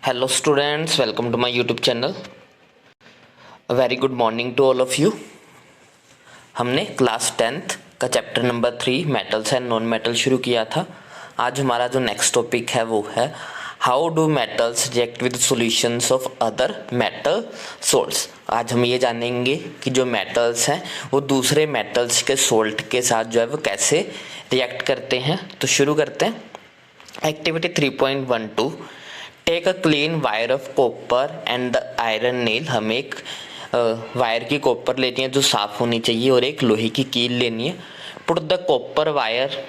Hello students, welcome to my YouTube channel. Very good morning to all of you. हमने class 10th का chapter number 3 metals and non metal शुरू किया था। आज हमारा जो नेक्स्ट टॉपिक है वो है how do metals react with solutions of other metal salts. आज हम ये जानेंगे कि जो मेटल्स हैं वो दूसरे मेटल्स के सोल्ट के साथ जो है वो कैसे रिएक्ट करते हैं। तो शुरू करते हैं। Activity 3.12, take a clean wire of copper and the iron nail. हमें एक वायर की कॉपर लेनी है जो साफ होनी चाहिए और एक लोहे की कील लेनी है। Put the copper wire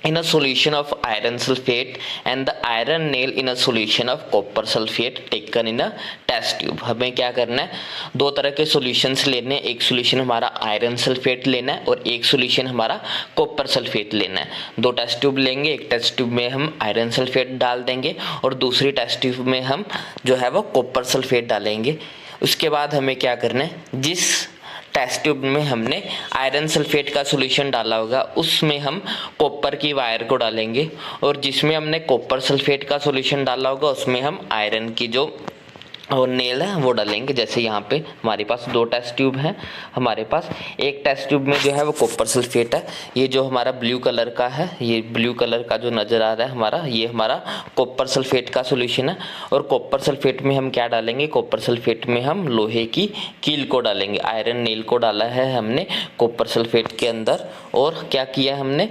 in a solution of iron sulfate and the iron nail in a solution of copper sulfate taken in a test tube। हमें क्या करना है, दो तरह के सॉल्यूशंस लेने हैं। एक सॉल्यूशन हमारा आयरन सल्फेट लेना है और एक सॉल्यूशन हमारा कॉपर सल्फेट लेना है। दो टेस्ट ट्यूब लेंगे, एक टेस्ट ट्यूब में हम आयरन सल्फेट डाल देंगे और दूसरी टेस्ट ट्यूब में हम जो है वो कॉपर सल्फेट डालेंगे। उसके बाद हमें क्या करना है, जिस टेस्ट ट्यूब में हमने आयरन सल्फेट का सॉल्यूशन डाला होगा उसमें हम कॉपर की वायर को डालेंगे और जिसमें हमने कॉपर सल्फेट का सॉल्यूशन डाला होगा उसमें हम आयरन की जो और नेल है वो डालेंगे। जैसे यहाँ पे हमारे पास दो टेस्ट ट्यूब हैं। हमारे पास एक टेस्ट ट्यूब में जो है वो कॉपर सल्फेट है। ये जो हमारा ब्लू कलर का है, ये ब्लू कलर का जो नज़र आ रहा है हमारा, ये हमारा कॉपर सल्फेट का सॉल्यूशन है। और कॉपर सल्फेट में हम क्या डालेंगे, कॉपर सल्फेट में हम लोहे की कील को डालेंगे। आयरन नेल को डाला है हमने कॉपर सल्फेट के अंदर। और क्या किया हमने,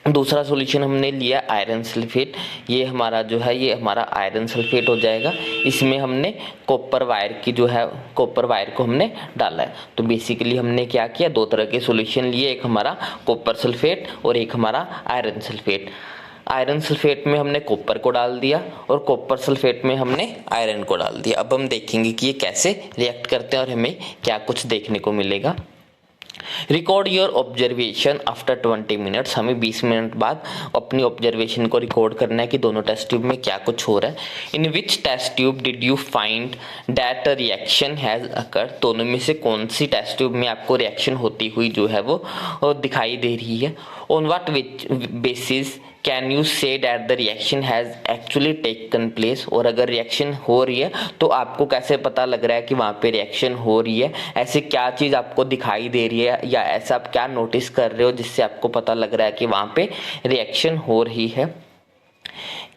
दूसरा सॉल्यूशन हमने लिया आयरन सल्फेट। ये हमारा जो है ये हमारा आयरन सल्फेट हो जाएगा। इसमें हमने कॉपर वायर की जो है कॉपर वायर को हमने डाला है। तो बेसिकली हमने क्या किया, दो तरह के सॉल्यूशन लिए, एक हमारा कॉपर सल्फेट और एक हमारा आयरन सल्फेट। आयरन सल्फेट में हमने कॉपर को डाल दिया और कॉपर सल्फेट में हमने आयरन को डाल दिया। अब हम देखेंगे कि ये कैसे रिएक्ट करते हैं और हमें क्या कुछ देखने को मिलेगा। Record your observation after 20 minutes. हमें 20 मिनट बाद अपनी ऑब्जर्वेशन को रिकॉर्ड करना है कि दोनों टेस्ट ट्यूब में क्या कुछ हो रहा है। In which test tube did you find that reaction has occurred. दोनों में से कौन सी टेस्ट ट्यूब में आपको रिएक्शन होती हुई जो है वो दिखाई दे रही है। On what basis can you say that the reaction has actually taken place. और अगर रिएक्शन हो रही है तो आपको कैसे पता लग रहा है कि वहाँ पे रिएक्शन हो रही है। ऐसे क्या चीज़ आपको दिखाई दे रही है या ऐसा आप क्या नोटिस कर रहे हो जिससे आपको पता लग रहा है कि वहाँ पे रिएक्शन हो रही है।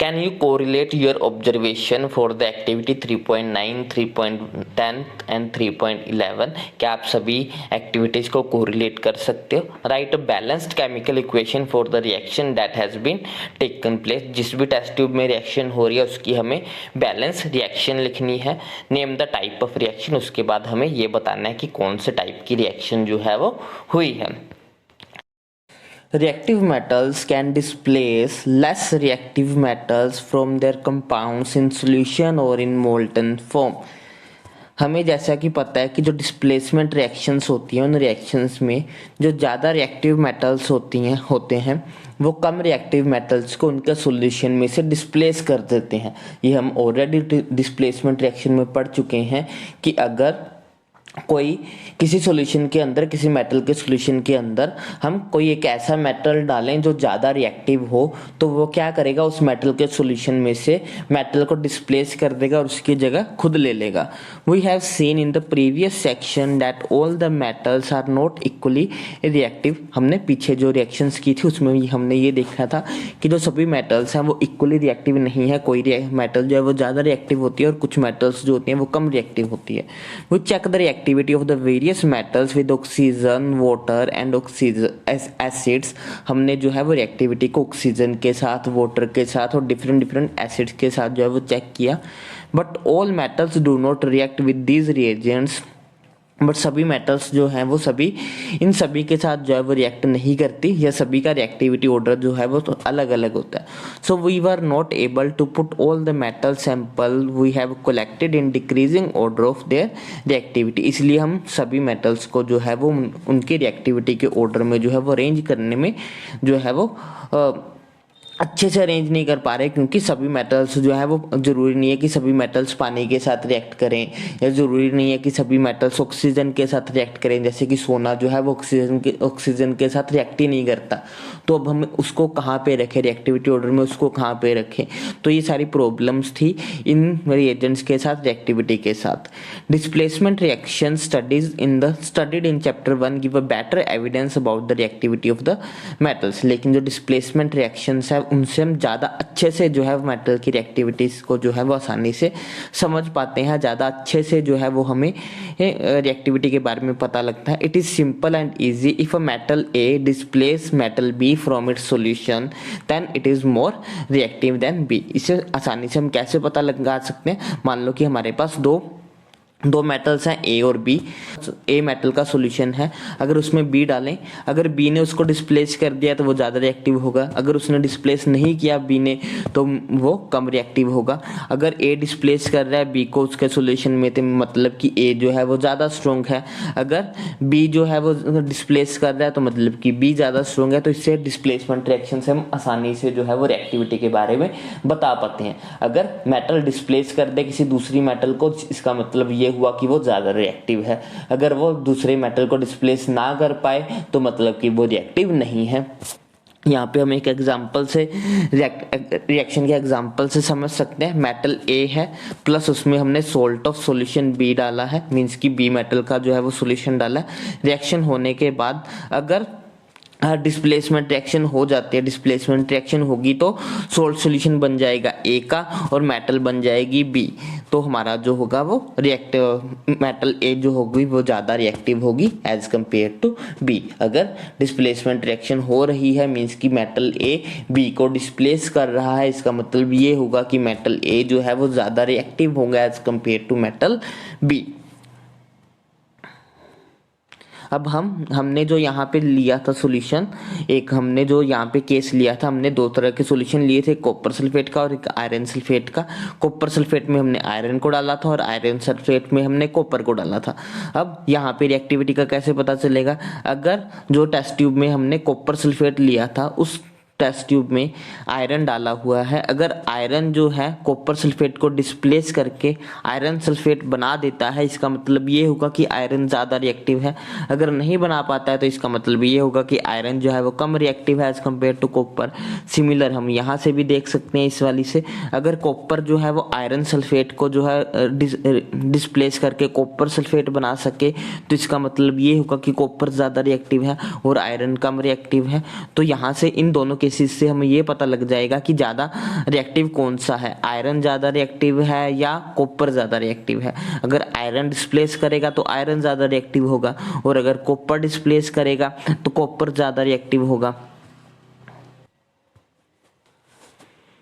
Can you correlate your observation for the activity 3.9, 3.10 and 3.11? क्या आप सभी एक्टिविटीज को कोरिलेट कर सकते हो। Write a balanced chemical equation for the reaction that has been taken place. जिस भी टेस्ट ट्यूब में रिएक्शन हो रही है उसकी हमें बैलेंस रिएक्शन लिखनी है। Name the type of reaction. उसके बाद हमें ये बताना है कि कौन से टाइप की रिएक्शन जो है वो हुई है। Reactive metals can displace less reactive metals from their compounds in solution or in molten form। हमें जैसा कि पता है कि जो डिस्प्लेसमेंट रिएक्शंस होती हैं उन रिएक्शंस में जो ज़्यादा रिएक्टिव मेटल्स होते हैं वो कम रिएक्टिव मेटल्स को उनके सॉल्यूशन में से डिस्प्लेस कर देते हैं। ये हम ऑलरेडी डिस्प्लेसमेंट रिएक्शन में पढ़ चुके हैं कि अगर कोई किसी सॉल्यूशन के अंदर, किसी मेटल के सॉल्यूशन के अंदर हम कोई एक ऐसा मेटल डालें जो ज़्यादा रिएक्टिव हो तो वो क्या करेगा, उस मेटल के सॉल्यूशन में से मेटल को डिस्प्लेस कर देगा और उसकी जगह खुद ले लेगा। We have seen in the previous section that all the metals are not equally reactive. हमने पीछे जो रिएक्शंस की थी उसमें भी हमने ये देखा था कि जो सभी मेटल्स हैं वो इक्वली रिएक्टिव नहीं है। कोई मेटल जो है वो ज़्यादा रिएक्टिव होती है और कुछ मेटल्स जो होती हैं वो कम रिएक्टिव होती है। We check the activity of the various metals with oxygen, water and oxygen acids। हमने जो है वो रिएक्टिविटी को ऑक्सीजन के साथ, वाटर के साथ और डिफरेंट एसिड्स के साथ जो है वो चेक किया। But all metals do not react with these reagents. But सभी मेटल्स जो हैं वो सभी इन सभी के साथ जो है वो रिएक्ट नहीं करती, या सभी का रिएक्टिविटी ऑर्डर जो है वो तो अलग अलग होता है। So we were not able to put all the metal sample we have collected in decreasing order of their reactivity. इसलिए हम सभी मेटल्स को जो है वो उनकी रिएक्टिविटी के ऑर्डर में जो है वो अरेंज करने में जो है वो अच्छे से अरेंज नहीं कर पा रहे, क्योंकि सभी मेटल्स जो है वो ज़रूरी नहीं है कि सभी मेटल्स पानी के साथ रिएक्ट करें, या ज़रूरी नहीं है कि सभी मेटल्स ऑक्सीजन के साथ रिएक्ट करें। जैसे कि सोना जो है वो ऑक्सीजन के साथ रिएक्ट ही नहीं करता, तो अब हम उसको कहाँ पे रखें, रिएक्टिविटी ऑर्डर में उसको कहाँ पे रखें। तो ये सारी प्रॉब्लम्स थी इन रिएजेंट्स के साथ, रिएक्टिविटी के साथ। Displacement reaction studied in chapter 1 give a better evidence about the reactivity of the metals. लेकिन जो डिस्प्लेसमेंट रिएक्शंस है उनसे हम ज़्यादा अच्छे से जो है मेटल की रिएक्टिविटीज़ को जो है वो आसानी से समझ पाते हैं, ज़्यादा अच्छे से जो है वो हमें रिएक्टिविटी के बारे में पता लगता है। It is simple and easy if a metal A displace metal B from its solution then it is more reactive than B. इसे आसानी से हम कैसे पता लगा सकते हैं? मान लो कि हमारे पास दो मेटल्स हैं ए और बी। ए मेटल का सॉल्यूशन है, अगर उसमें बी डालें, अगर बी ने उसको डिस्प्लेस कर दिया तो वो ज़्यादा रिएक्टिव होगा, अगर उसने डिस्प्लेस नहीं किया बी ने तो वो कम रिएक्टिव होगा। अगर ए डिस्प्लेस कर रहा है बी को उसके सॉल्यूशन में तो मतलब कि ए जो है वो ज़्यादा स्ट्रॉन्ग है, अगर बी जो है वो डिस्प्लेस कर रहा है तो मतलब कि बी ज़्यादा स्ट्रॉन्ग है। तो इससे डिस्प्लेसमेंट रिएक्शन से हम आसानी से जो है वो रिएक्टिविटी के बारे में बता पाते हैं। अगर मेटल डिस्प्लेस कर दे किसी दूसरी मेटल को, इसका मतलब ये हुआ कि वो ज्यादा रिएक्टिव है। अगर वो दूसरे मेटल को डिस्प्लेस ना कर पाए तो मतलब कि वो रिएक्टिव नहीं है। यहाँ पे हम एक एग्जांपल से रिएक्शन के एग्जांपल से समझ सकते हैं। मेटल ए है प्लस उसमें हमने सोल्ट ऑफ सॉल्यूशन बी डाला है, मींस कि बी मेटल का जो है वो सॉल्यूशन डाला है। रिएक्शन होने के बाद अगर डिस्प्लेसमेंट रिएक्शन हो जाती है, डिस्प्लेसमेंट रिएक्शन होगी तो सोल्ट सॉल्यूशन बन जाएगा ए का और मेटल बन जाएगी बी। तो हमारा जो होगा वो मेटल ए जो होगी वो ज़्यादा रिएक्टिव होगी एज कंपेयर टू बी। अगर डिस्प्लेसमेंट रिएक्शन हो रही है मीन्स कि मेटल ए बी को डिस्प्लेस कर रहा है, इसका मतलब ये होगा कि मेटल ए जो है वो ज़्यादा रिएक्टिव होगा as compare to metal B. अब हमने जो यहाँ पे लिया था सॉल्यूशन, एक हमने जो यहाँ पे केस लिया था, हमने दो तरह के सॉल्यूशन लिए थे, कॉपर सल्फेट का और एक आयरन सल्फेट का। कॉपर सल्फेट में हमने आयरन को डाला था और आयरन सल्फेट में हमने कॉपर को डाला था। अब यहाँ पे रिएक्टिविटी का कैसे पता चलेगा? अगर जो टेस्ट ट्यूब में हमने कॉपर सल्फेट लिया था उस टेस्ट ट्यूब में आयरन डाला हुआ है, अगर आयरन जो है कॉपर सल्फेट को डिस्प्लेस करके आयरन सल्फेट बना देता है, इसका मतलब ये होगा कि आयरन ज़्यादा रिएक्टिव है। अगर नहीं बना पाता है तो इसका मतलब ये होगा कि आयरन जो है वो कम रिएक्टिव है as compare to copper. Similar हम यहाँ से भी देख सकते हैं इस वाली से, अगर कॉपर जो है वो आयरन सल्फेट को जो है डिस्प्लेस करके कॉपर सल्फेट बना सके तो इसका मतलब ये होगा कि कॉपर ज़्यादा रिएक्टिव है और आयरन कम रिएक्टिव है। तो यहाँ से इन दोनों केसेस से हमें ये पता लग जाएगा कि ज़्यादा रिएक्टिव कौन सा है, आयरन ज़्यादा रिएक्टिव है या कॉपर ज़्यादा रिएक्टिव है। अगर आयरन डिस्प्लेस करेगा तो आयरन ज़्यादा रिएक्टिव होगा और अगर कॉपर डिस्प्लेस करेगा तो कॉपर ज़्यादा रिएक्टिव होगा।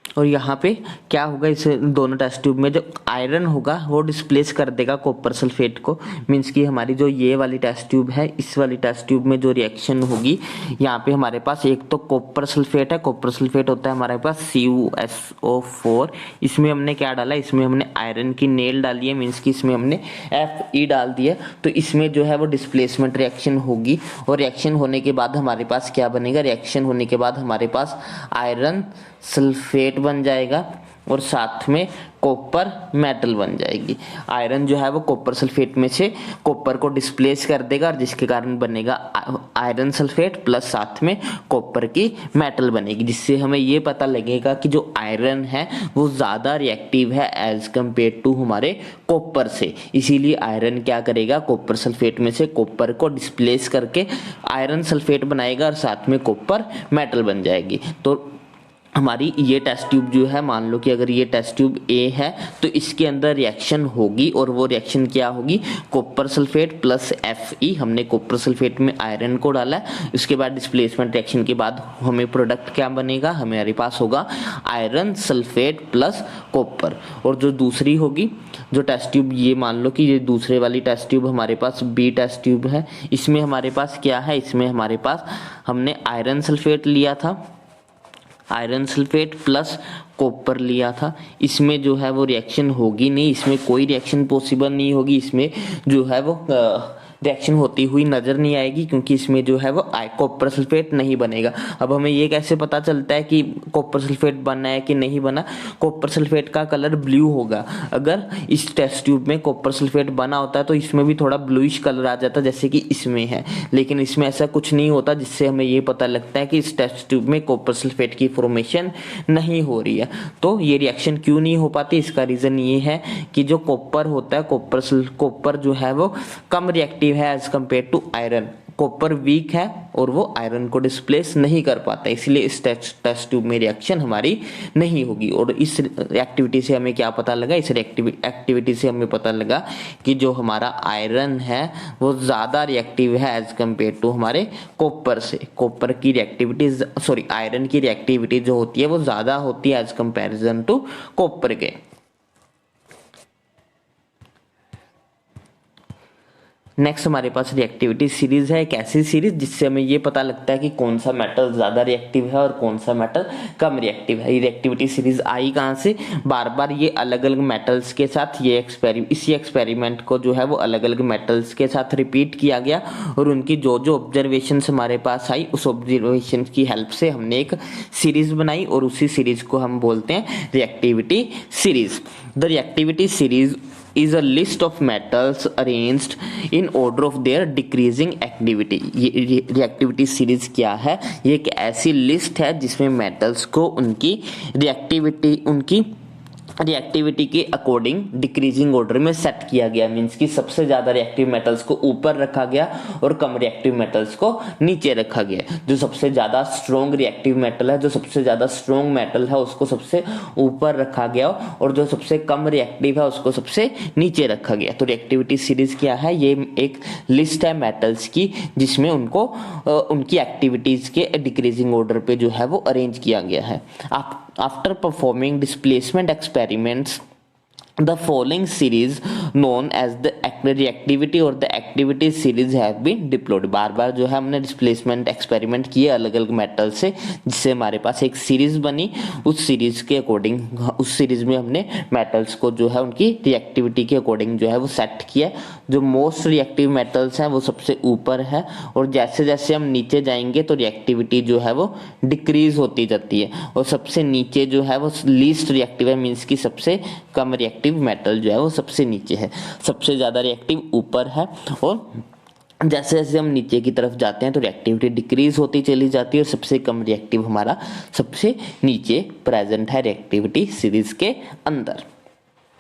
और यहाँ पे क्या होगा, इस दोनों टेस्ट ट्यूब में जो आयरन होगा वो डिस्प्लेस कर देगा कॉपर सल्फेट को, मीन्स कि हमारी जो ये वाली टेस्ट ट्यूब है, इस वाली टेस्ट ट्यूब में जो रिएक्शन होगी यहाँ पे हमारे पास एक तो कॉपर सल्फेट है, कॉपर सल्फेट होता है हमारे पास CuSO4, इसमें हमने क्या डाला, इसमें हमने आयरन की नेल डाली है, मीन्स कि इसमें हमने Fe डाल दिया। तो इसमें जो है वो डिस्प्लेसमेंट रिएक्शन होगी और रिएक्शन होने के बाद हमारे पास क्या बनेगा, रिएक्शन होने के बाद हमारे पास आयरन सल्फेट बन जाएगा और साथ में कॉपर मेटल बन जाएगी। आयरन जो है वो कॉपर सल्फेट में से कॉपर को डिस्प्लेस कर देगा और जिसके कारण बनेगा आयरन सल्फेट प्लस साथ में कॉपर की मेटल बनेगी, जिससे हमें ये पता लगेगा कि जो आयरन है वो ज़्यादा रिएक्टिव है एज कंपेयर टू हमारे कॉपर से। इसीलिए आयरन क्या करेगा, कॉपर सल्फेट में से कॉपर को डिस्प्लेस करके आयरन सल्फेट बनाएगा और साथ में कॉपर मेटल बन जाएगी। तो हमारी ये टेस्ट ट्यूब जो है, मान लो कि अगर ये टेस्ट ट्यूब ए है तो इसके अंदर रिएक्शन होगी और वो रिएक्शन क्या होगी, कॉपर सल्फेट प्लस Fe, हमने कॉपर सल्फेट में आयरन को डाला है, उसके बाद डिस्प्लेसमेंट रिएक्शन के बाद हमें प्रोडक्ट क्या बनेगा, हमारे पास होगा आयरन सल्फेट प्लस कॉपर। और जो दूसरी होगी जो टेस्ट ट्यूब, ये मान लो कि ये दूसरे वाली टेस्ट ट्यूब हमारे पास बी टेस्ट ट्यूब है, इसमें हमारे पास क्या है, इसमें हमारे पास हमने आयरन सल्फेट लिया था, आयरन सल्फेट प्लस कॉपर लिया था। इसमें जो है वो रिएक्शन होगी नहीं, इसमें कोई रिएक्शन पॉसिबल नहीं होगी, इसमें जो है वो रिएक्शन होती हुई नजर नहीं आएगी, क्योंकि इसमें जो है वो कॉपर सल्फेट नहीं बनेगा। अब हमें ये कैसे पता चलता है कि कॉपर सल्फेट बना है कि नहीं बना? कॉपर सल्फेट का कलर ब्लू होगा। अगर इस टेस्ट ट्यूब में कॉपर सल्फेट बना होता है तो इसमें भी थोड़ा ब्लूइश कलर आ जाता, जैसे कि इसमें है, लेकिन इसमें ऐसा कुछ नहीं होता, जिससे हमें ये पता लगता है कि इस टेस्ट ट्यूब में कॉपर सल्फेट की फॉर्मेशन नहीं हो रही है। तो ये रिएक्शन क्यों नहीं हो पाती? इसका रीजन ये है कि जो कॉपर होता है, कॉपर जो है वो कम रिएक्टिव है as compare to iron. Copper weak है और वो आयरन को डिस्प्लेस नहीं कर पाता, इसलिए इस टेस्ट ट्यूब में रिएक्शन हमारी नहीं होगी। और इस एक्टिविटी से हमें क्या पता लगा? इस एक्टिविटी से हमें पता लगा कि जो हमारा आयरन है वो ज़्यादा रिएक्टिव है एज कंपेयर टू हमारे कॉपर से। कॉपर की रिएक्टिविटी आयरन की रिएक्टिविटी जो होती है वो ज़्यादा होती है एज कंपेरिजन टू कॉपर के। नेक्स्ट हमारे पास रिएक्टिविटी सीरीज है, एक ऐसी सीरीज जिससे हमें ये पता लगता है कि कौन सा मेटल ज्यादा रिएक्टिव है और कौन सा मेटल कम रिएक्टिव है। ये रिएक्टिविटी सीरीज आई कहाँ से? बार बार ये अलग अलग मेटल्स के साथ इसी एक्सपेरिमेंट को जो है वो अलग अलग मेटल्स के साथ रिपीट किया गया, और उनकी जो जो ऑब्जर्वेशन हमारे पास आई उस ऑब्जर्वेशन की हेल्प से हमने एक सीरीज बनाई, और उसी सीरीज को हम बोलते हैं reactivity series. The reactivity series is a list of metals arranged in order of their decreasing activity। ये रिएक्टिविटी सीरीज क्या है? ये एक ऐसी लिस्ट है जिसमें मेटल्स को उनकी रिएक्टिविटी के अकॉर्डिंग डिक्रीजिंग ऑर्डर में सेट किया गया। मींस कि सबसे ज्यादा रिएक्टिव मेटल्स को ऊपर रखा गया और कम रिएक्टिव मेटल्स को नीचे रखा गया। जो सबसे ज्यादा स्ट्रॉन्ग रिएक्टिव मेटल है, जो सबसे ज्यादा स्ट्रॉन्ग मेटल है, उसको सबसे ऊपर रखा गया, और जो सबसे कम रिएक्टिव है उसको सबसे नीचे रखा गया। तो रिएक्टिविटी सीरीज क्या है? ये एक लिस्ट है मेटल्स की जिसमें उनको उनकी एक्टिविटीज के डिक्रीजिंग ऑर्डर पे जो है वो अरेंज किया गया है। After performing displacement experiments, the following series known as the reactivity और the activity series have been deployed। बार बार जो है हमने डिस्प्लेसमेंट एक्सपेरिमेंट किए अलग अलग मेटल से, जिससे हमारे पास एक सीरीज बनी। उस सीरीज के अकॉर्डिंग उस सीरीज में हमने मेटल्स को जो है उनकी रिएक्टिविटी के अकॉर्डिंग जो है वो सेट किया। जो मोस्ट रिएक्टिव मेटल्स हैं वो सबसे ऊपर है, और जैसे जैसे हम नीचे जाएंगे तो रिएक्टिविटी जो है वो डिक्रीज होती जाती है, और सबसे नीचे जो है वो लीस्ट रिएक्टिव है, मीन्स की सबसे कम रिएक्टिव मेटल जो है वो सबसे नीचे है। सबसे ज्यादा रिएक्टिव ऊपर है, और जैसे जैसे हम नीचे की तरफ जाते हैं तो रिएक्टिविटी डिक्रीज होती चली जाती है, और सबसे कम रिएक्टिव हमारा सबसे नीचे प्रेजेंट है रिएक्टिविटी सीरीज के अंदर।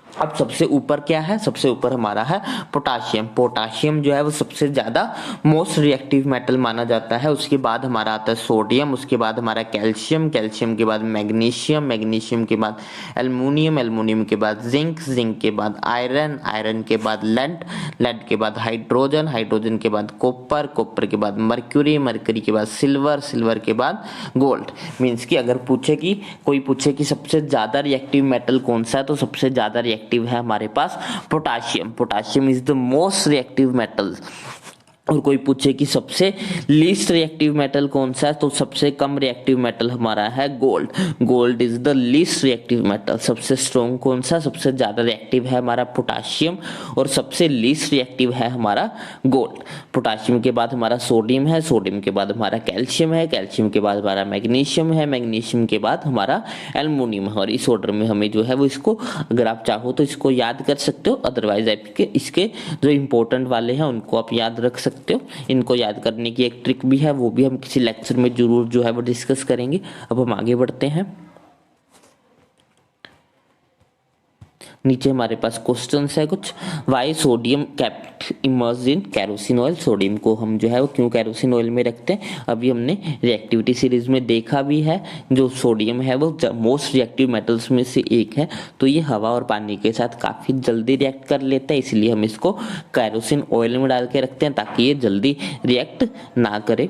अब सबसे ऊपर क्या है? सबसे ऊपर हमारा है पोटाशियम। पोटाशियम जो है वो सबसे ज्यादा मोस्ट रिएक्टिव मेटल माना जाता है। उसके बाद हमारा आता है सोडियम, उसके बाद हमारा कैल्शियम, कैल्शियम के बाद मैग्नीशियम, मैग्नीशियम के बाद एल्युमिनियम, एल्युमिनियम के बाद जिंक, जिंक के बाद आयरन, आयरन के बाद लेड, लेड के बाद हाइड्रोजन, हाइड्रोजन के बाद कॉपर, कॉपर के बाद मर्क्यूरी, मर्क्यूरी के बाद सिल्वर, सिल्वर के बाद गोल्ड। मीन्स कि अगर कोई पूछे कि सबसे ज्यादा रिएक्टिव मेटल कौन सा है, तो सबसे ज्यादा रिएक्टिव है हमारे पास potassium. Potassium is the most reactive metal. और कोई पूछे कि सबसे लीस्ट रिएक्टिव मेटल कौन सा है, तो सबसे कम रिएक्टिव मेटल हमारा है gold. Gold is the least reactive metal. सबसे स्ट्रॉन्ग कौन सा? सबसे ज्यादा रिएक्टिव है हमारा पोटाशियम, और सबसे लीस्ट रिएक्टिव है हमारा गोल्ड। पोटाशियम के बाद हमारा सोडियम है, सोडियम के बाद हमारा कैल्शियम है, कैल्शियम के बाद हमारा मैग्नीशियम है, मैग्नीशियम के बाद हमारा एल्युमिनियम है। और इस ऑर्डर में हमें जो है वो इसको, अगर आप चाहो तो इसको याद कर सकते हो, अदरवाइज आपके इसके जो इंपॉर्टेंट वाले हैं उनको आप याद रख सकते हो। इनको याद करने की एक ट्रिक भी है, वो भी हम किसी लेक्चर में जरूर जो है वो डिस्कस करेंगे। अब हम आगे बढ़ते हैं। नीचे हमारे पास क्वेश्चंस है कुछ। Why sodium kept immersed in kerosene oil. Sodium को हम जो है वो क्यों कैरोसिन ऑयल में रखते हैं? अभी हमने रिएक्टिविटी सीरीज में देखा भी है, जो सोडियम है वो मोस्ट रिएक्टिव मेटल्स में से एक है, तो ये हवा और पानी के साथ काफी जल्दी रिएक्ट कर लेता है, इसलिए हम इसको कैरोसिन ऑयल में डाल के रखते हैं ताकि ये जल्दी रिएक्ट ना करे।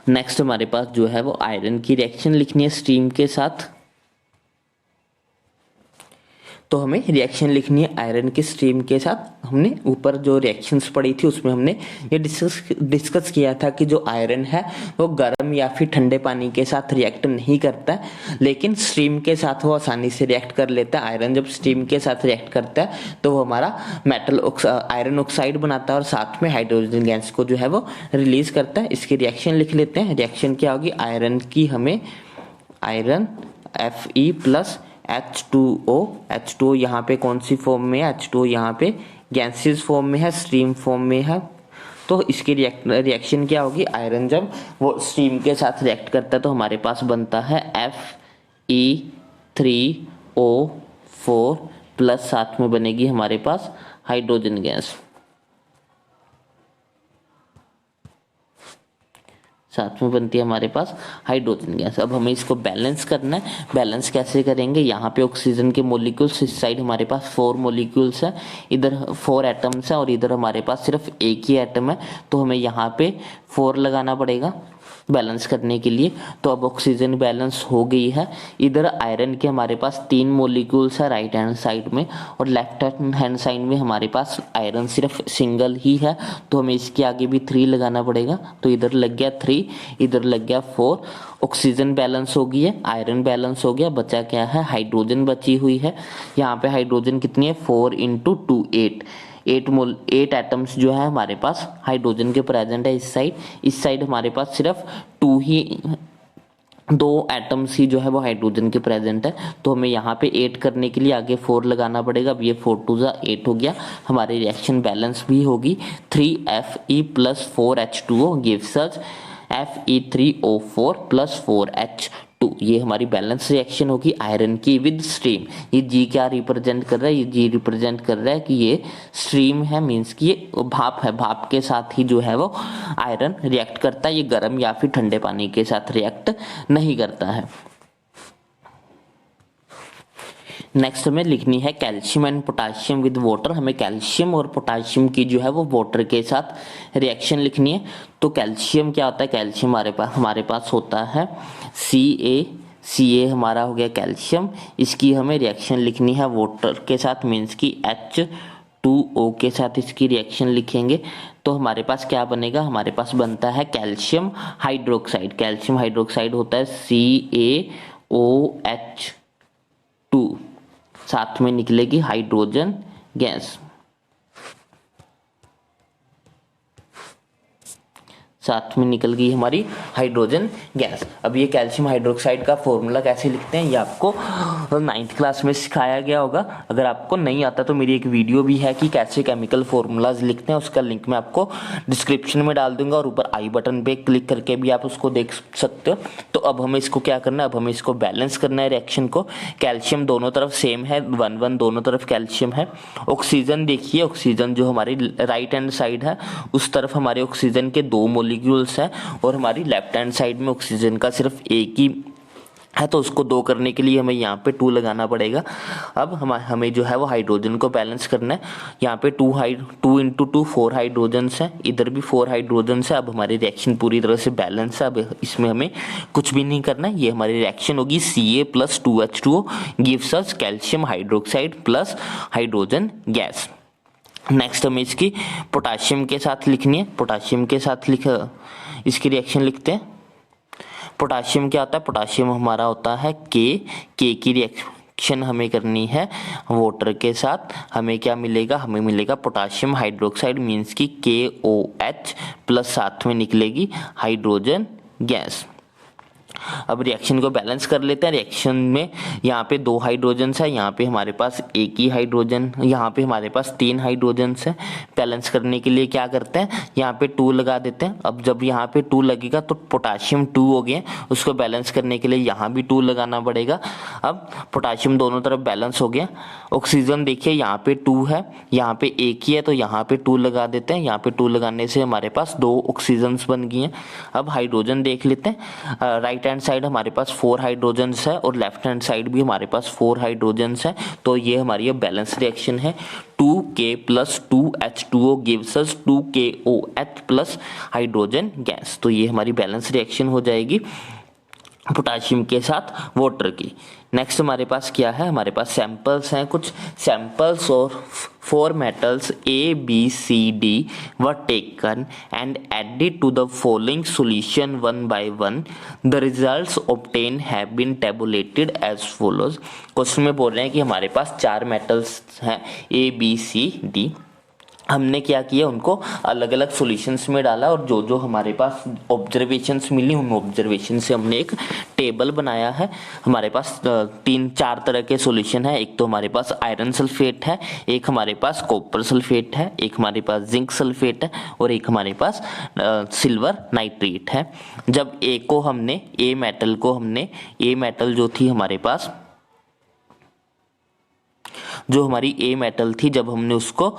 नेक्स्ट हमारे पास जो है वो आयरन की रिएक्शन लिखनी है स्टीम के साथ। तो हमें रिएक्शन लिखनी है आयरन के स्ट्रीम के साथ। हमने ऊपर जो रिएक्शंस पढ़ी थी उसमें हमने ये डिस्कस किया था कि जो आयरन है वो गर्म या फिर ठंडे पानी के साथ रिएक्ट नहीं करता है, लेकिन स्ट्रीम के साथ वो आसानी से रिएक्ट कर लेता है। आयरन जब स्ट्रीम के साथ रिएक्ट करता है तो वो हमारा आयरन ऑक्साइड बनाता है और साथ में हाइड्रोजन गैस को जो है वो रिलीज करता है। इसकी रिएक्शन लिख लेते हैं। रिएक्शन क्या होगी, आयरन की हमें आयरन Fe प्लस H2O यहाँ पे कौन सी फॉर्म में है, H2O यहाँ पे गैसेस फॉर्म में है, स्ट्रीम फॉर्म में है। तो इसकी रिएक्शन क्या होगी, आयरन जब वो स्ट्रीम के साथ रिएक्ट करता है तो हमारे पास बनता है Fe3O4 प्लस साथ में बनेगी हमारे पास हाइड्रोजन गैस, साथ में बनती है हमारे पास हाइड्रोजन गैस। अब हमें इसको बैलेंस करना है। बैलेंस कैसे करेंगे, यहाँ पे ऑक्सीजन के मोलिक्यूल्स, इस साइड हमारे पास 4 मोलिक्यूल्स है, इधर 4 एटम्स है और इधर हमारे पास सिर्फ एक ही एटम है, तो हमें यहाँ पे 4 लगाना पड़ेगा बैलेंस करने के लिए। तो अब ऑक्सीजन बैलेंस हो गई है। इधर आयरन के हमारे पास 3 मोलिक्यूल्स है राइट हैंड साइड में, और लेफ्ट हैंड साइड में हमारे पास आयरन सिर्फ सिंगल ही है, तो हमें इसके आगे भी 3 लगाना पड़ेगा। तो इधर लग गया 3, इधर लग गया 4। ऑक्सीजन बैलेंस हो गई है, आयरन बैलेंस हो गया, बचा क्या है, हाइड्रोजन बची हुई है। यहाँ पे हाइड्रोजन कितनी है, 4 × 2 8 एटम्स जो है हमारे पास हाइड्रोजन के प्रेजेंट है इस साइड हमारे पास सिर्फ 2 एटम्स ही जो है वो हाइड्रोजन के प्रेजेंट है। तो हमें यहाँ पे 8 करने के लिए आगे 4 लगाना पड़ेगा। अब ये 4 × 2 = 8 हो गया। हमारी रिएक्शन बैलेंस भी होगी। 3Fe + 4H2O gives us Fe3O4 + 4H2। ये हमारी बैलेंस रिएक्शन होगी आयरन की विद स्ट्रीम। ये जी क्या रिप्रेजेंट कर रहा है, ये जी रिप्रेजेंट कर रहा है कि ये स्ट्रीम है, मींस कि ये भाप है, भाप के साथ ही जो है वो आयरन रिएक्ट करता है। ये गर्म या फिर ठंडे पानी के साथ रिएक्ट नहीं करता है। नेक्स्ट हमें लिखनी है calcium and potassium with water. हमें कैल्शियम और पोटाशियम की जो है वो वाटर के साथ रिएक्शन लिखनी है। तो कैल्शियम क्या होता है, कैल्शियम हमारे पास होता है Ca हमारा हो गया कैल्शियम। इसकी हमें रिएक्शन लिखनी है वाटर के साथ, मीन्स की H2O के साथ इसकी रिएक्शन लिखेंगे। तो हमारे पास क्या बनेगा, हमारे पास बनता है कैल्शियम हाइड्रोक्साइड। कैल्शियम हाइड्रोक्साइड होता है CaOH2, साथ में निकलेगी हाइड्रोजन गैस, साथ में निकल गई हमारी हाइड्रोजन गैस। अब ये कैल्शियम हाइड्रोक्साइड का फॉर्मूला कैसे लिखते हैं ये आपको 9th क्लास में सिखाया गया होगा। अगर आपको नहीं आता तो मेरी एक वीडियो भी है कि कैसे केमिकल फॉर्मूलाज लिखते हैं, उसका लिंक मैं आपको डिस्क्रिप्शन में डाल दूंगा और ऊपर आई बटन पे क्लिक करके भी आप उसको देख सकते हो। तो अब हमें इसको क्या करना है, अब हमें इसको बैलेंस करना है रिएक्शन को। कैल्शियम दोनों तरफ सेम है, 1 दोनों तरफ कैल्शियम है। ऑक्सीजन देखिए, ऑक्सीजन जो हमारी राइट हैंड साइड है उस तरफ हमारे ऑक्सीजन के 2 मोलिक्यूल्स है और हमारी लेफ्ट हैंड साइड में ऑक्सीजन का सिर्फ एक ही है, तो उसको 2 करने के लिए हमें यहाँ पे 2 लगाना पड़ेगा। अब हमें जो है वो हाइड्रोजन को बैलेंस करना है। यहाँ पे 2 × 2 4 हाइड्रोजन्स है, इधर भी 4 हाइड्रोजन्स है। अब हमारी रिएक्शन पूरी तरह से बैलेंस है। अब इसमें हमें कुछ भी नहीं करना है। ये हमारी रिएक्शन होगी Ca + 2H2O gives us calcium hydroxide plus hydrogen gas. Next हमें इसकी पोटाशियम के साथ लिखनी है। पोटाशियम के साथ इसकी रिएक्शन लिखते हैं। पोटाशियम क्या होता है, पोटाशियम हमारा होता है के की रिएक्शन हमें करनी है वाटर के साथ। हमें क्या मिलेगा, हमें मिलेगा पोटाशियम हाइड्रोक्साइड, मीन्स की KOH प्लस साथ में निकलेगी हाइड्रोजन गैस। अब रिएक्शन को बैलेंस कर लेते हैं। रिएक्शन में यहाँ पे 2 हाइड्रोजन्स है, यहाँ पे हमारे पास एक ही हाइड्रोजन, यहाँ पे हमारे पास 3 हाइड्रोजन्स है। बैलेंस करने के लिए क्या करते हैं, यहाँ पे 2 लगा देते हैं। अब जब यहाँ पे 2 लगेगा तो पोटाशियम 2 हो गया, उसको बैलेंस करने के लिए यहाँ भी 2 लगाना पड़ेगा। अब पोटाशियम दोनों तरफ बैलेंस हो गया। ऑक्सीजन देखिए यहाँ पे 2 है, यहाँ पे एक ही है, तो यहाँ पे 2 लगा देते हैं। यहाँ पे 2 लगाने से हमारे पास 2 ऑक्सीजन्स बन गई हैं। अब हाइड्रोजन देख लेते हैं। राइट हैंड साइड हमारे पास 4 हाइड्रोजन्स है और लेफ्ट हैंड साइड भी हमारे पास 4 हाइड्रोजन्स है। तो ये हमारी बैलेंस रिएक्शन है। 2K + 2H2O gives us 2KOH plus hydrogen gas. तो ये हमारी बैलेंस रिएक्शन हो जाएगी पोटाशियम के साथ वाटर की। नेक्स्ट हमारे पास क्या है, हमारे पास सैंपल्स हैं, कुछ सैंपल्स और 4 metals A, B, C, D were taken and added to the following solution one by one. The results obtained have been tabulated as follows. Question में बोल रहे हैं कि हमारे पास 4 मेटल्स हैं A, B, C, D. हमने क्या किया, उनको अलग अलग सॉल्यूशंस में डाला और जो जो हमारे पास ऑब्जर्वेशंस मिली उन ऑब्जर्वेशन से हमने एक टेबल बनाया है. हमारे पास 3-4 तरह के सॉल्यूशन है. एक तो हमारे पास आयरन सल्फेट है, एक हमारे पास कॉपर सल्फेट है, एक हमारे पास जिंक सल्फेट है और एक हमारे पास सिल्वर नाइट्रेट है. जब ए मेटल जो थी हमारे पास, जो हमारी ए मेटल थी, जब हमने उसको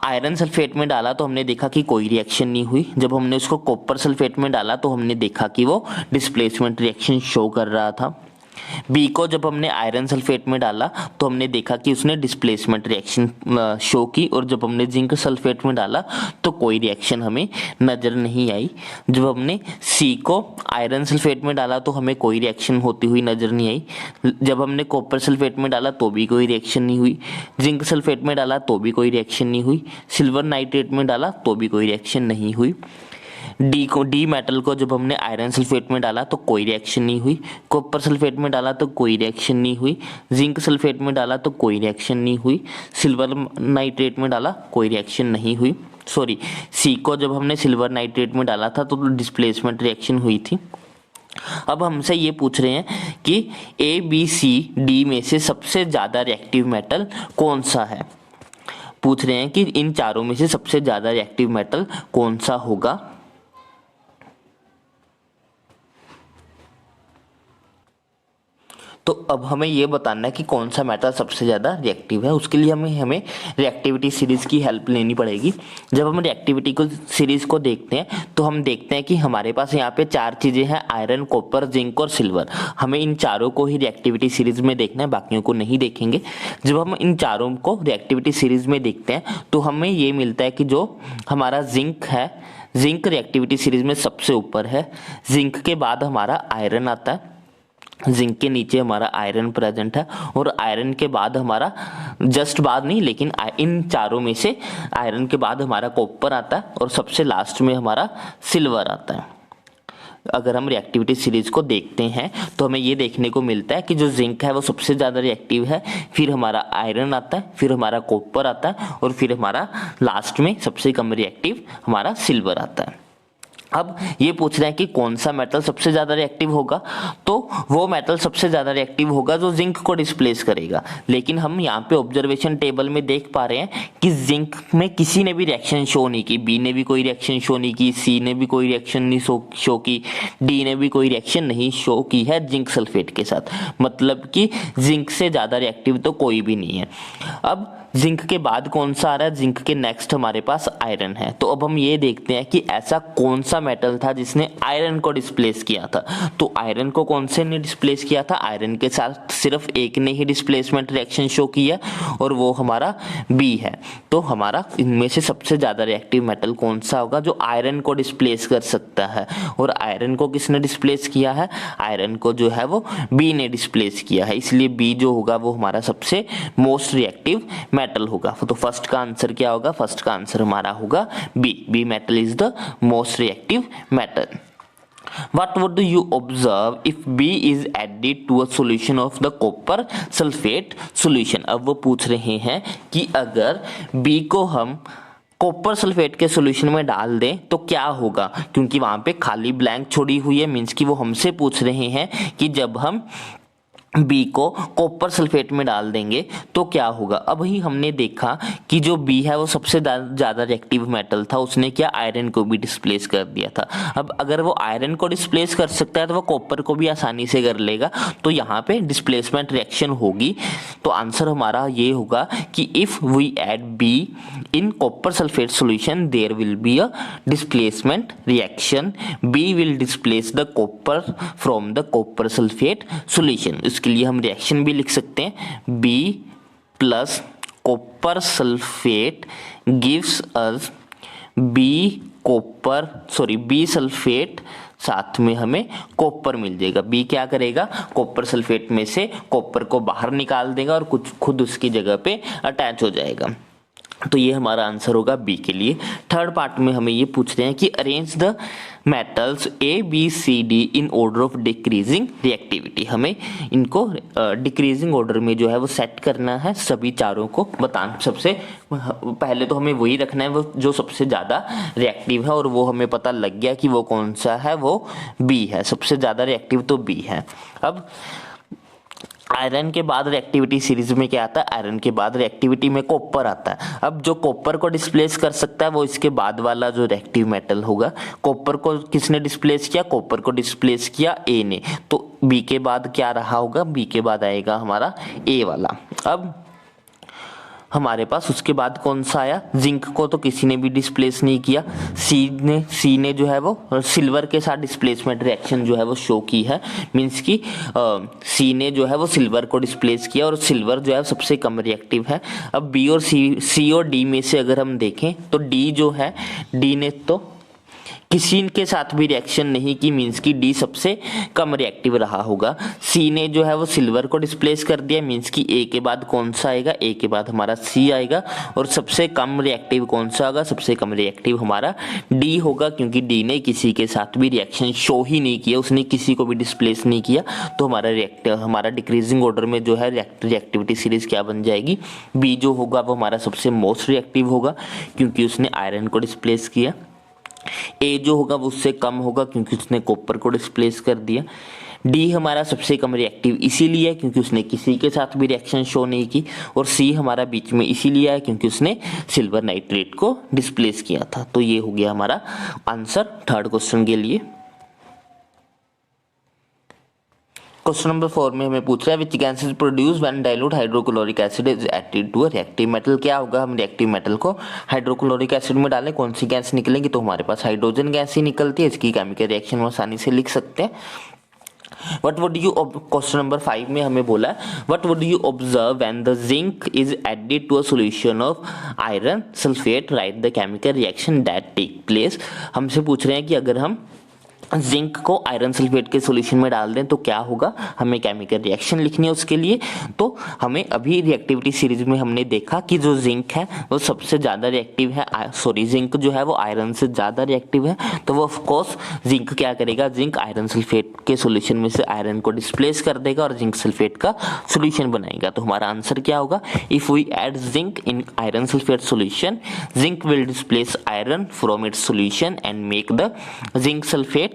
आयरन सल्फेट में डाला तो हमने देखा कि कोई रिएक्शन नहीं हुई. जब हमने उसको कॉपर सल्फेट में डाला तो हमने देखा कि वो डिस्प्लेसमेंट रिएक्शन शो कर रहा था. बी को जब हमने आयरन सल्फेट में डाला तो हमने देखा कि उसने डिस्प्लेसमेंट रिएक्शन शो की, और जब हमने जिंक सल्फेट में डाला तो कोई रिएक्शन हमें नज़र नहीं आई. जब हमने सी को आयरन सल्फेट में डाला तो हमें कोई रिएक्शन होती हुई नज़र नहीं आई. जब हमने कॉपर सल्फेट में डाला तो भी कोई रिएक्शन नहीं हुई. जिंक सल्फेट में डाला तो भी कोई रिएक्शन नहीं हुई. सिल्वर नाइट्रेट में डाला तो भी कोई रिएक्शन नहीं हुई. डी मेटल को जब हमने आयरन सल्फेट में डाला तो कोई रिएक्शन नहीं हुई. कॉपर सल्फेट में डाला तो कोई रिएक्शन नहीं हुई. जिंक सल्फेट में डाला तो कोई रिएक्शन नहीं हुई. सिल्वर नाइट्रेट में डाला कोई रिएक्शन नहीं हुई. सी को जब हमने सिल्वर नाइट्रेट में डाला था तो डिस्प्लेसमेंट रिएक्शन हुई थी. अब हमसे ये पूछ रहे हैं कि ए, बी, सी, डी में से सबसे ज़्यादा रिएक्टिव मेटल कौन सा है. पूछ रहे हैं कि इन चारों में से सबसे ज़्यादा रिएक्टिव मेटल कौन सा होगा. तो अब हमें ये बताना है कि कौन सा मेटल सबसे ज़्यादा रिएक्टिव है. उसके लिए हमें रिएक्टिविटी सीरीज़ की हेल्प लेनी पड़ेगी. जब हम रिएक्टिविटी को सीरीज़ को देखते हैं तो हम देखते हैं कि हमारे पास यहाँ पे 4 चीज़ें हैं, आयरन, कॉपर, जिंक और सिल्वर. हमें इन चारों को ही रिएक्टिविटी सीरीज़ में देखना है, बाकियों को नहीं देखेंगे. जब हम इन चारों को रिएक्टिविटी सीरीज़ में देखते हैं तो हमें ये मिलता है कि जो हमारा जिंक है, जिंक रिएक्टिविटी सीरीज़ में सबसे ऊपर है. जिंक के बाद हमारा आयरन आता है, जिंक के नीचे हमारा आयरन प्रेजेंट है, और आयरन के बाद हमारा, जस्ट बाद नहीं लेकिन इन चारों में से आयरन के बाद हमारा कॉपर आता है और सबसे लास्ट में हमारा सिल्वर आता है. अगर हम रिएक्टिविटी सीरीज को देखते हैं तो हमें ये देखने को मिलता है कि जो जिंक है वो सबसे ज़्यादा रिएक्टिव है, फिर हमारा आयरन आता है, फिर हमारा कॉपर आता है और फिर हमारा लास्ट में सबसे कम रिएक्टिव हमारा सिल्वर आता है. अब ये पूछ रहे हैं कि कौन सा मेटल सबसे ज़्यादा रिएक्टिव होगा. तो वो मेटल सबसे ज़्यादा रिएक्टिव होगा जो जिंक को डिस्प्लेस करेगा. लेकिन हम यहाँ पे ऑब्जर्वेशन टेबल में देख पा रहे हैं कि जिंक में किसी ने भी रिएक्शन शो नहीं की. बी ने भी कोई रिएक्शन शो नहीं की, सी ने भी कोई रिएक्शन नहीं शो की, डी ने भी कोई रिएक्शन नहीं शो की है जिंक सल्फेट के साथ. मतलब कि जिंक से ज़्यादा रिएक्टिव तो कोई भी नहीं है. अब जिंक के बाद कौन सा आ रहा है, जिंक के नेक्स्ट हमारे पास आयरन है. तो अब हम ये देखते हैं कि ऐसा कौन सा मेटल था जिसने आयरन को डिस्प्लेस किया था. तो आयरन को कौन से ने डिस्प्लेस किया था, आयरन के साथ सिर्फ एक ने ही डिस्प्लेसमेंट रिएक्शन शो किया और वो हमारा बी है. तो हमारा इनमें से सबसे ज़्यादा रिएक्टिव मेटल कौन सा होगा जो आयरन को डिस्प्लेस कर सकता है. और आयरन को किसने डिस्प्लेस किया है, आयरन को जो है वो बी ने डिस्प्लेस किया है. इसलिए बी जो होगा वो हमारा सबसे मोस्ट रिएक्टिव मेटल होगा. तो फर्स्ट का आंसर क्या होगा, फर्स्ट का आंसर हमारा होगा B metal is the most reactive metal. What would you observe if B is added to a solution of the copper sulfate solution? अब वो पूछ रहे हैं कि अगर B को हम कॉपर सल्फेट के सॉल्यूशन में डाल दें तो क्या होगा, क्योंकि वहां पे खाली ब्लैंक छोड़ी हुई है. मीन्स कि वो हमसे पूछ रहे हैं कि जब हम बी को कॉपर सल्फेट में डाल देंगे तो क्या होगा. अब ही हमने देखा कि जो बी है वो सबसे ज़्यादा रिएक्टिव मेटल था, उसने क्या आयरन को भी डिस्प्लेस कर दिया था. अब अगर वो आयरन को डिस्प्लेस कर सकता है तो वो कॉपर को भी आसानी से कर लेगा. तो यहाँ पे डिस्प्लेसमेंट रिएक्शन होगी. तो आंसर हमारा ये होगा कि if we add B in copper sulphate solution there will be a displacement reaction. B will displace the copper from the copper sulphate solution. इसके लिए हम रिएक्शन भी लिख सकते हैं, B plus copper sulphate gives us B sulphate साथ में हमें कॉपर मिल जाएगा। बी क्या करेगा, कॉपर सल्फेट में से कॉपर को बाहर निकाल देगा और कुछ खुद उसकी जगह पे अटैच हो जाएगा। तो ये हमारा आंसर होगा बी के लिए। थर्ड पार्ट में हमें ये पूछ रहे हैं कि arrange the metals A B C D in order of decreasing reactivity. हमें इनको डिक्रीजिंग ऑर्डर में जो है वो सेट करना है, सभी चारों को बताना। सबसे पहले तो हमें वही रखना है वो जो सबसे ज़्यादा रिएक्टिव है, और वो हमें पता लग गया कि वो कौन सा है, वो बी है। सबसे ज़्यादा रिएक्टिव तो बी है। अब आयरन के बाद रिएक्टिविटी सीरीज में क्या आता है, आयरन के बाद रिएक्टिविटी में कॉपर आता है। अब जो कॉपर को डिस्प्लेस कर सकता है वो इसके बाद वाला जो रिएक्टिव मेटल होगा। कॉपर को किसने डिस्प्लेस किया, कॉपर को डिस्प्लेस किया ए ने। तो बी के बाद क्या रहा होगा, बी के बाद आएगा हमारा ए वाला। अब हमारे पास उसके बाद कौन सा आया, जिंक को तो किसी ने भी डिस्प्लेस नहीं किया। सी ने जो है वो सिल्वर के साथ डिस्प्लेसमेंट रिएक्शन जो है वो शो की है, मींस की सी ने जो है वो सिल्वर को डिस्प्लेस किया, और सिल्वर जो है सबसे कम रिएक्टिव है। अब बी और सी और डी में से अगर हम देखें तो डी जो है, डी ने तो किसी के साथ भी रिएक्शन नहीं की, मींस की डी सबसे कम रिएक्टिव रहा होगा। सी ने जो है वो सिल्वर को डिस्प्लेस कर दिया, मींस की ए के बाद कौन सा आएगा, ए के बाद हमारा सी आएगा। और सबसे कम रिएक्टिव कौन सा होगा, सबसे कम रिएक्टिव हमारा डी होगा, क्योंकि डी ने किसी के साथ भी रिएक्शन शो ही नहीं किया, उसने किसी को भी डिस्प्लेस नहीं किया। तो हमारा डिक्रीजिंग ऑर्डर में जो है रिएक्टिविटी सीरीज क्या बन जाएगी, बी जो होगा वो हमारा सबसे मोस्ट रिएक्टिव होगा, क्योंकि उसने आयरन को डिस्प्लेस किया। ए जो होगा वो उससे कम होगा, क्योंकि उसने कॉपर को डिस्प्लेस कर दिया। डी हमारा सबसे कम रिएक्टिव इसीलिए है क्योंकि उसने किसी के साथ भी रिएक्शन शो नहीं की। और सी हमारा बीच में इसीलिए है क्योंकि उसने सिल्वर नाइट्रेट को डिस्प्लेस किया था। तो ये हो गया हमारा आंसर थर्ड क्वेश्चन के लिए। क्वेश्चन नंबर 4 में हमें पूछ रहा है which gas is produce when dilute hydrochloric acid is added to a reactive metal. क्या होगा, हम रिएक्टिव मेटल को हाइड्रोक्लोरिक एसिड में डालें, कौन सी गैस निकलेगी, तो हमारे पास हाइड्रोजन गैस ही निकलती है। इसकी केमिकल रिएक्शन हम आसानी से लिख सकते हैं। What would you question number 5 में हमें बोला है what would you observe when the zinc is added to a solution of iron sulfate, write the chemical reaction that take place। हमसे पूछ रहे हैं कि अगर हम जिंक को आयरन सल्फेट के सॉल्यूशन में डाल दें तो क्या होगा, हमें केमिकल रिएक्शन लिखनी है उसके लिए। तो हमें अभी रिएक्टिविटी सीरीज में हमने देखा कि जो जिंक है वो सबसे ज़्यादा रिएक्टिव है, जिंक जो है वो आयरन से ज़्यादा रिएक्टिव है। तो वो ऑफ कोर्स जिंक क्या करेगा, जिंक आयरन सल्फेट के सॉल्यूशन में से आयरन को डिस्प्लेस कर देगा और जिंक सल्फेट का सॉल्यूशन बनाएगा। तो हमारा आंसर क्या होगा, if we add zinc in iron sulphate solution, zinc will displace iron from its solution and make the zinc sulphate.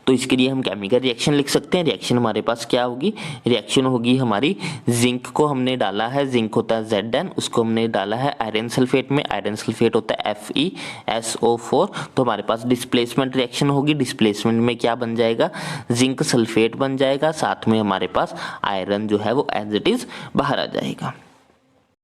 तो इसके लिए हम केमिकल रिएक्शन लिख सकते हैं। रिएक्शन हमारे पास क्या होगी, रिएक्शन होगी हमारी, जिंक को हमने डाला है, जिंक होता है Zn, उसको हमने डाला है आयरन सल्फेट में, आयरन सल्फेट होता है FeSO4। तो हमारे पास डिस्प्लेसमेंट रिएक्शन होगी, डिस्प्लेसमेंट में क्या बन जाएगा, जिंक सल्फेट बन जाएगा, साथ में हमारे पास आयरन जो है वो एज इट इज बाहर आ जाएगा।